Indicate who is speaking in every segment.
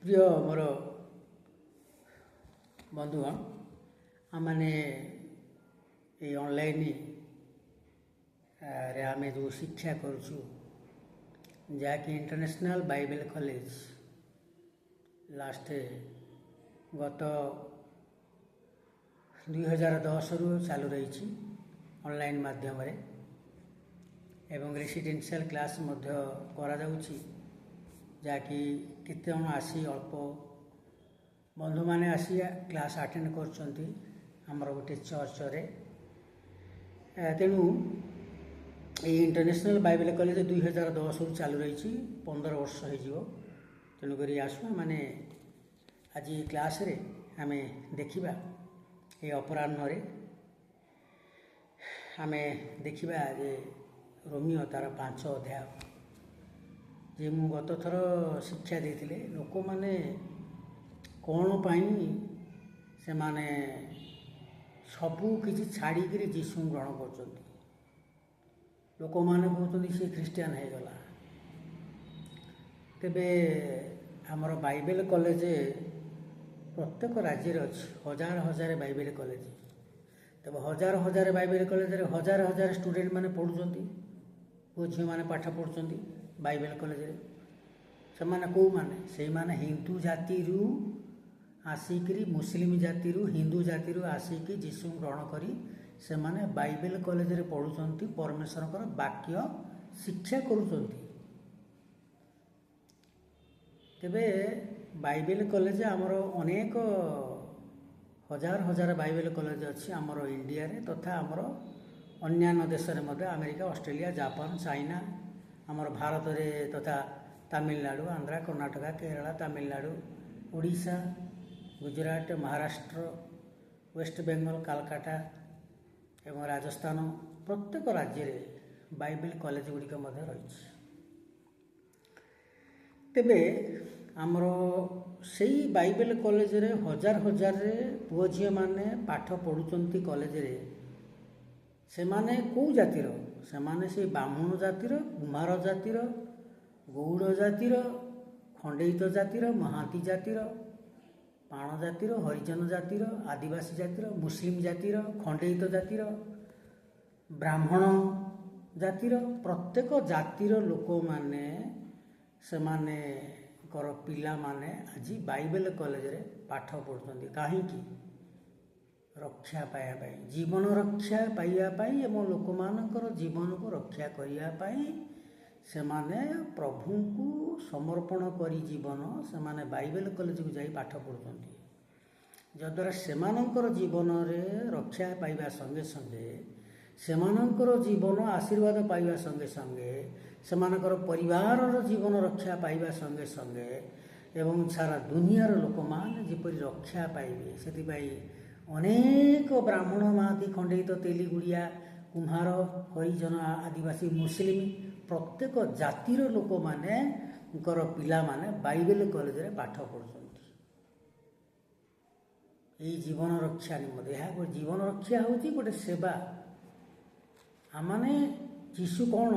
Speaker 1: प्रिय मोर बंधुगण आमने ये ऑनलाइन रे आमे जो शिक्षा करूँ जहाँकि इंटरनेशनल बाइबल कॉलेज लास्ट गत 2010 रु चालू रही ऑनलाइन माध्यम एवं रेसिडेंशियल क्लास करा जहाँकि केते जन आसी अल्प बंधु मैंने आसी क्लास अटेंड कर गोटे चर्च रे तेणु ये इंटरनेशनल बाइबल कॉलेज 2010 रु चालू रही 15 वर्ष हो तेणुक आसु मैंने आज क्लास रे आम देखा ये अपराह्न आम देखा जे रोमियो तार 5 अध्याय जे मु गत थर शिक्षा देते लोक मैंने कौन पाई से माने सबू किसी छाड़ी जीशु ग्रहण कर लोक मैंने कहते सी ख्रीस्टियान हो गला तेबे आमर बाइबल कॉलेज प्रत्येक राज्य अच्छी हजार हजार बाइबल कॉलेज तब हजार हजार बाइबल कॉलेज हजार हजार स्टूडेंट मैंने पढ़ुंट पु झी मैंने पाठ पढ़ुंट बाइबल कॉलेज से माने कौ माने से माने हिंदू जाति आसिकी मुस्लिम जाति हिंदू जाति आसिकी जीशु ग्रहण करी से माने बाइबल कॉलेज रे पढ़ुंट परमेश्वर वाक्य शिक्षा करुँच तेबे बाइबल कॉलेज आमर अनेक हजार हजार बाइबल कॉलेज अच्छी आमर इंडिया रे तथा आमर अन्यान्य देश में अमेरिका ऑस्ट्रेलिया जापान चाइना आमर भारत रे तथा तमिलनाडु आंध्रा कर्नाटक केरला तमिलनाडु ओडिशा गुजरात महाराष्ट्र वेस्ट बेंगल कलकाता एवं राजस्थान प्रत्येक राज्य रे बाइबल कॉलेज गुड़िक रही तेबे आमर से बाइबल कॉलेज रे हजार हजार पुओ झी मैंने पाठ पढ़ुंट कॉलेज रे से माने कौ जातिर से माने से ब्राह्मण जातिर कुमार जातिर गौड़ जातिर खंडित जातिर महांती जातिर पाण जातिर हरिजन जातिर आदिवासी जातिर मुस्लिम जातिर खंडित जातिर ब्राह्मण जातिर प्रत्येक जातिर लोक माने से माने पिला माने आज बाइबल कॉलेज रे पाठ पढ़ुंट कहीं रक्षा पाइबा जीवन रक्षा पाइबापी एवं लोक मानकर जीवन को रक्षा करने से माने प्रभु को समर्पण करी जीवन से माने बाइबल कॉलेज को जाई पाठ पढ़ुंट जद्वारा सेमानंकर जीवन रे रक्षा पाइबा संगे संगे सेमानंकर जीवन आशीर्वाद पाइबा संगे संगे सेमानकर परिवार जीवन रक्षा पाइबा संगे संगे एवं सारा दुनियार लोक मान जिपरि रक्षा पाइबे से अनेक ब्राह्मण महांती खंडित तेलीगुड़िया कुम्हार हरिजन आदिवासी मुस्लिम प्रत्येक जातिर लोक माने पिला माने बाइबल कॉलेज रे पाठ पढ़ुंट यही जीवन रक्षा निमंते यह जीवन रक्षा होची गोटे सेवा आमाने जीशु कौन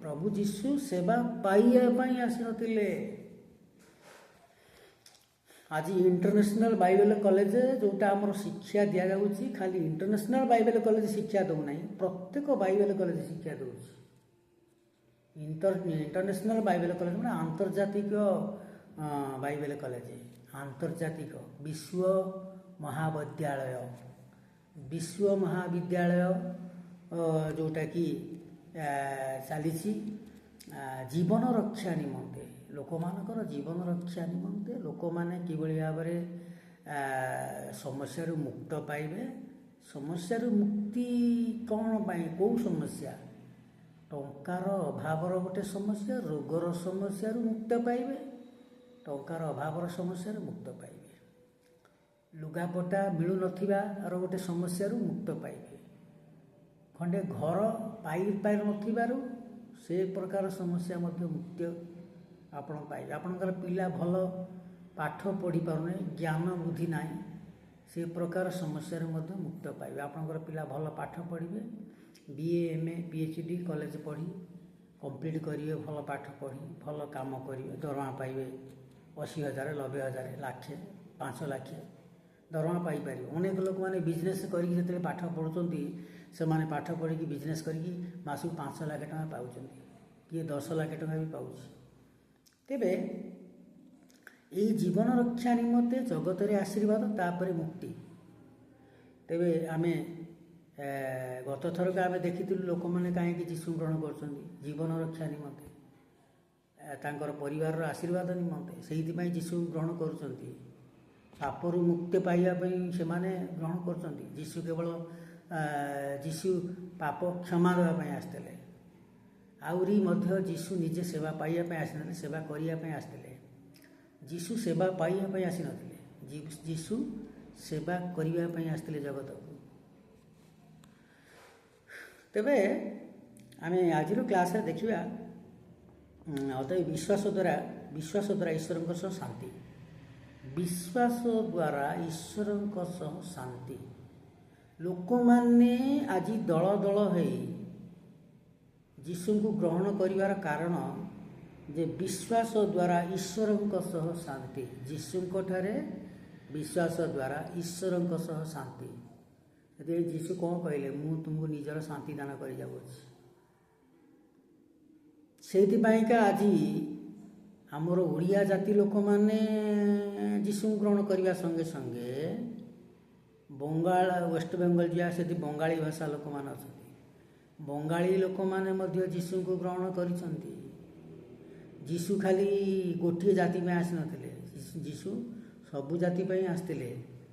Speaker 1: प्रभु जीशु सेवा पाइबापी आसी नथिले आज इंटरनेशनल बाइबल कॉलेज जोटा आमर शिक्षा दि जाऊँगी खाली इंटरनेशनल बाइबल कॉलेज शिक्षा दौना प्रत्येक बाइबल कॉलेज शिक्षा दूसरी इंटरनेशनल बाइबल कॉलेज मैंने आंतर्जातिक बाइबल कॉलेज आंतर्जातिक विश्व महाविद्यालय जोटा कि चली जीवन रक्षा निमंते लोक मानकर जीवन रक्षा निमंते लोक माने किभली भाव समस्या मुक्त पाइबे समस्या मुक्ति कौन पाई कौ समस्या टंकार अभावर गोटे समस्या रोगर समस्या मुक्त पाइबे टंकार अभावर समस्या मुक्त पाइबे लुगापटा मिलु नथिबार गोटे समस्या मुक्त पाइबे खंडे घर पाई नथिबारु से प्रकार समस्या मुक्त आपण पाइबे आपणकर पिला भल पाठ पढ़ी पारने ज्ञान बुद्धि ना से प्रकार समस्या मुक्त पाइबे आपणकर पिला भल पाठ पढ़े बीए एमए पीएचडी कॉलेज पढ़ी कंप्लीट करेंगे भल पाठ पढ़ी भल काम करेंगे दरमा पाइबे 80,000 90,000 ଲକ୍ଷେ 5 ଲକ୍ଷ ଦରମା ପାଇପାରିବ। ଅନେକ ଲୋକମାନେ ବିଜନେସ୍ କରିକି ଯେତେବେଳେ ପାଠ ପଢ଼ୁଛନ୍ତି ସେମାନେ ପାଠ ପଢ଼ିକି ବିଜନେସ୍ କରିକି ମାସକୁ 5 ଲକ୍ଷ ଟଙ୍କା ପାଉଛନ୍ତି, କିଏ 10 ଲକ୍ଷ ଟଙ୍କା ବି ପାଉଛି। ତେବେ ଏହି ଜୀବନ ରକ୍ଷା ନିମନ୍ତେ ଜଗତରେ ଆଶୀର୍ବାଦ ତାପରେ ମୁକ୍ତି। ତେବେ ଆମେ ଗତ ଥରକ ଆମେ ଦେଖିଥିଲୁ ଲୋକମାନେ କାହିଁକି ଯୀଶୁ ଗ୍ରହଣ କରୁଛନ୍ତି? ଜୀବନ ରକ୍ଷା ନିମନ୍ତେ, ତାଙ୍କର ପରିବାରର ଆଶୀର୍ବାଦ ନିମନ୍ତେ। ସେଇଥିପାଇଁ ଯୀଶୁ ଗ୍ରହଣ କରୁଛନ୍ତି। ପାପରୁ ମୁକ୍ତି ପାଇବା ପାଇଁ ସେମାନେ ଗ୍ରହଣ କରୁଛନ୍ତି। ଯୀଶୁ ପାପ କ୍ଷମା ଦେବା ପାଇଁ ଆସିଥିଲେ। ଆହୁରି ମଧ୍ୟ ଯୀଶୁ ନିଜେ ସେବା ପାଇବା ପାଇଁ ଆସିନଥିଲେ, ସେବା କରିବା ପାଇଁ ଆସିଥିଲେ। ଯୀଶୁ ସେବା ପାଇବା ପାଇଁ ଆସିନଥିଲେ, ଯୀଶୁ ସେବା କରିବା ପାଇଁ ଆସିଥିଲେ ଜଗତକୁ। ତେବେ ଆମେ ଆଜିର କ୍ଲାସ୍ରେ ଦେଖିବା ବିଶ୍ୱାସ ଦ୍ୱାରା ଈଶ୍ୱରଙ୍କ ସହ ଶାନ୍ତି। ବିଶ୍ୱାସ ଦ୍ୱାରା ଈଶ୍ୱରଙ୍କ ସହ ଶାନ୍ତି। ଲୋକମାନେ ଆଜି ଦଳ ଦଳ ହୋଇ ଯୀଶୁଙ୍କୁ ଗ୍ରହଣ କରିବାର କାରଣ ଯେ ବିଶ୍ୱାସ ଦ୍ୱାରା ଈଶ୍ୱରଙ୍କ ସହ ଶାନ୍ତି। ଯୀଶୁଙ୍କଠାରେ ବିଶ୍ୱାସ ଦ୍ୱାରା ଈଶ୍ୱରଙ୍କ ସହ ଶାନ୍ତି। ସେଥିପାଇଁ ଯୀଶୁ କ'ଣ କହିଲେ? ମୁଁ ତୁମକୁ ନିଜର ଶାନ୍ତି ଦାନ କରି ଯାଉଅଛି। ସେଇଥିପାଇଁକା ଆଜି ଆମର ଓଡ଼ିଆ ଜାତି ଲୋକମାନେ ଯୀଶୁଙ୍କୁ ଗ୍ରହଣ କରିବା ସଙ୍ଗେ ସଙ୍ଗେ ୱେଷ୍ଟବେଙ୍ଗଲ ଯିବା, ସେଠି ବଙ୍ଗାଳୀ ଭାଷା ଲୋକମାନେ ଅଛନ୍ତି। ବଙ୍ଗାଳୀ ଲୋକମାନେ ମଧ୍ୟ ଯୀଶୁଙ୍କୁ ଗ୍ରହଣ କରିଛନ୍ତି। ଯୀଶୁ ଖାଲି ଗୋଟିଏ ଜାତି ପାଇଁ ଆସିନଥିଲେ, ଯୀଶୁ ସବୁ ଜାତି ପାଇଁ ଆସିଥିଲେ।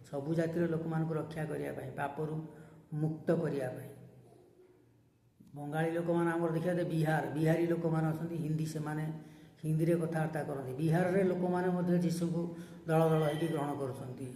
Speaker 1: ସବୁ ଜାତିର ଲୋକମାନଙ୍କୁ ରକ୍ଷା କରିବା ପାଇଁ, ପାପରୁ ମୁକ୍ତ କରିବା ପାଇଁ। ବଙ୍ଗାଳୀ ଲୋକମାନେ ଆମର ଦେଖିବା ବିହାରୀ ଲୋକମାନେ ଅଛନ୍ତି, ସେମାନେ ହିନ୍ଦୀରେ କଥାବାର୍ତ୍ତା କରନ୍ତି। ବିହାରରେ ଲୋକମାନେ ମଧ୍ୟ ଯୀଶୁଙ୍କୁ ଦଳ ଦଳ ହୋଇକି ଗ୍ରହଣ କରୁଛନ୍ତି।